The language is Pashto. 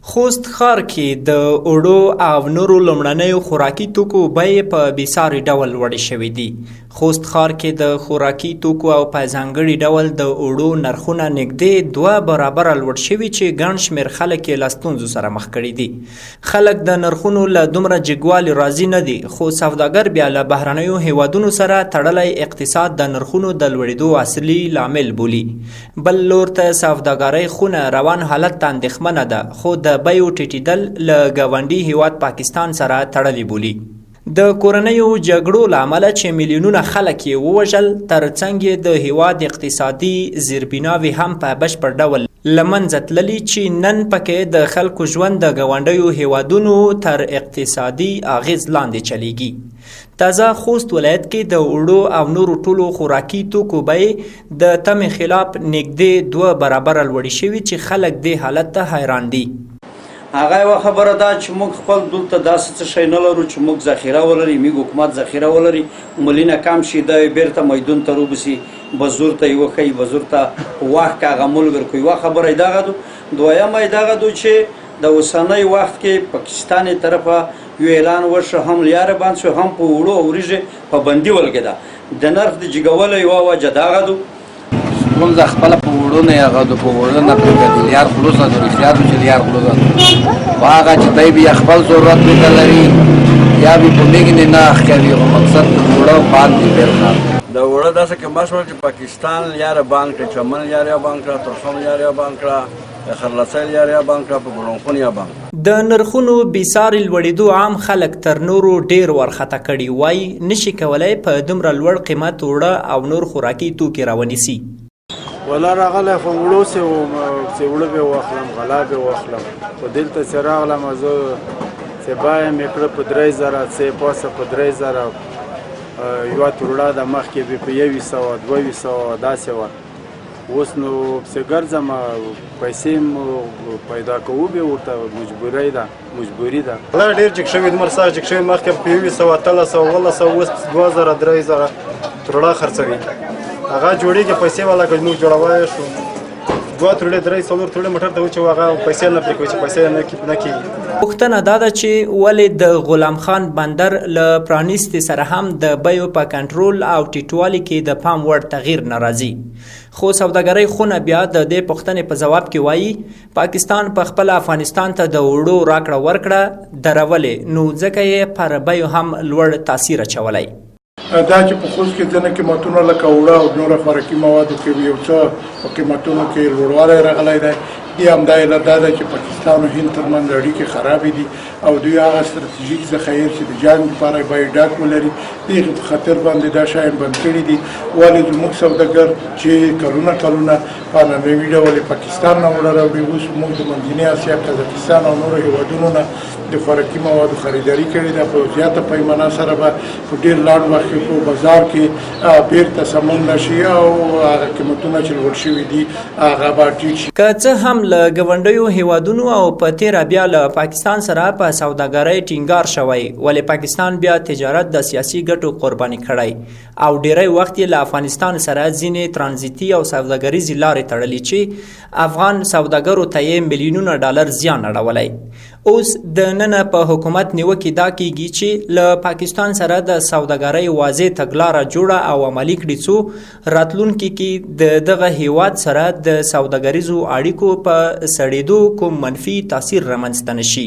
خوست ښار کې د اوړو او نورو لومړنیو خوراکي توکو بیې په بېساري ډول لوړې شوې دي. خوست ښار کې د خوراکي توکو او په ځانګړي ډول د اوړو نرخونه نږدې 2 برابره لوړ شوي چې ګڼ شمېر خلک یې له ستونزو سره مخ کړي دي. خلک د نرخونو له دومره جګوالي راضي نه دي، خو سوداګر بیا له بهرنیو هیوادونو سره تړلی اقتصاد د نرخونو د لوړېدو اصلي لامل بولي. بل لور ته سوداګرۍ خونه روان حالت ته اندېښمنه ده، خو د بیو ټیټېدل له ګاونډي هیواد پاکستان سره تړلي بولي. د کورنیو جګړو له امله چې میلیونونه خلک یې ووژل، ترڅنګ یې د هیواد اقتصادي زیربناوې هم په بشپړ ډول له منځه تللي چې نن پکې د خلکو ژوند د ګاونډیو هیوادونو تر اقتصادي اغیز لاندې چلیږي. تازه خوست ولایت کې د اوړو او نورو ټولو خوراکي توکو بیې د تمې خلاف نږدې 2 برابره لوړې شوي چې خلک دې حالت ته حیران دي. هغه یوه خبره ده چې موږ خپل دلته داسې څه شی نه لرو چې موږ ذخیره ولري، موږ حکومت ذخیره ولري، ملینه کم شي دا بیرته میدون ته روبسي، بزور ته یې وښیي، بزور ته وخت هغه مول ورکوي. یوه خبره یې دغه ده. دویمه یې دغه ده چې د اوسنی وخت کې پاکستان طرفه یو اعلان وشو، هم لیاره بند شو، هم په اوړو او وریژې پابندي ولګېده. د نرخ د جګولو یوه وجه دغه ده. موږ د خپله په اوړو نه هغه د په اوړو نه د لیار خلوص د رښتیا چې لیار خلوص په هغه چې دی بیا خپل ضرورت ورته لري یا بیا په میږ نه اخ کوي، خو مقصد د اوړو باندې بیرته د اوړو داسې کې مشوره چې پاکستان لیاره بند کړي، چمن لیاره بند کړه، ترخم لیاره بند کړه، خرلڅۍ لیاره بند کړه، په ګلونخون یا بند. د نرخونو بېساري لوړېدو عام خلک تر نورو ډېر ورخطا کړي، وایي نشي کولی په دومره لوړ قیمت اوړه او نور خوراکي توکي راونیسي. ولا راغلی خو وړو چې وړه به واخلم، غلا به واخلم، خو دلته چې راغلم زه چې بیه مې کړه په 3000، چې پاسه په 3000، یوه تروړه د مخکې به په 100 200 داسې وه. اوس نو پسې ګرځم، پیسې پیدا کوو به ورته مجبوري ده. دا ډېر جګ شوي، دومره سخت جګ شوي، مخکې په 100 1300 1300 اوس 2000 3000 تروړه خرڅوي. هغه جوړېږي پیسې والا که موږ جوړولی شو 2 تروړې 3 4 تروړې موټر ته وچو، هغه پیسې نه پرې کوي چې پیسې نه کېږي. پوښتنه دا ده چې ولې د غلام خان بندر له پرانیستې سره هم د بیو په کنټرول او ټیټوالي کې د پام وړ تغییر نه راځي. خو سوداګرۍ خونه بیا د دې پوښتنې په ځواب کې وایي پاکستان په خپله افغانستان ته د اوړو راکړه ورکړه درولې، نو ځکه یې پر بیو هم لوړ تاثیر اچولی. دا چې په خوست کې ځینې قیمتونه لکه اوړه او نوره خوراکي موادو کې یو څه په قیمتونو کې لوړوالی راغلی دی. دې همدا علت دا ده چې پاکستان او هند ترمنځ اړیکې خرابې دي او دوی هغه ستراتیژیک ذخایر چې د جنګ لپاره باید ډک ولري، د هغې په خطر باندې دا شیان بند کړي دي. ولې زموږ سوداګر چې کلونه په عنعنوي ډول پاکستان نه اوړه راوړي، اوس موږ د منځنۍ اسیا، قزاقستان او نورو هېوادونو نه د خوراکي موادو خریداري کړې ده. په زیاته پیمانه سره به په ډېر لاړ وخت کې په بازار کې بیرته سمون نه شي او هغه قیمتونه چې لوړ شوي دي هغه به ټیټ شي. که څه هم له ګاونډیو هیوادونو او په تیره بیا له پاکستان سره په سوداګرۍ ټینګار شوی، ولې پاکستان بیا تجارت د سیاسي ګټو قرباني کړی او ډیری وخت یې له افغانستان سره ځینې ترانزیتي او سوداګریزې لارې تړلي چې افغان سوداګرو ته یې میلیونونه ډالر زیان اړولی. اوس د ننه په حکومت نیوکې دا کیږي چې له پاکستان سره د سوداګرۍ واضح تګلاره جوړه او عملي کړي څو راتلونکي کې د دغه هیواد سره د سوداګریزو اړیکو په سړېدو کوم منفي تاثیر رامنځته نه شي.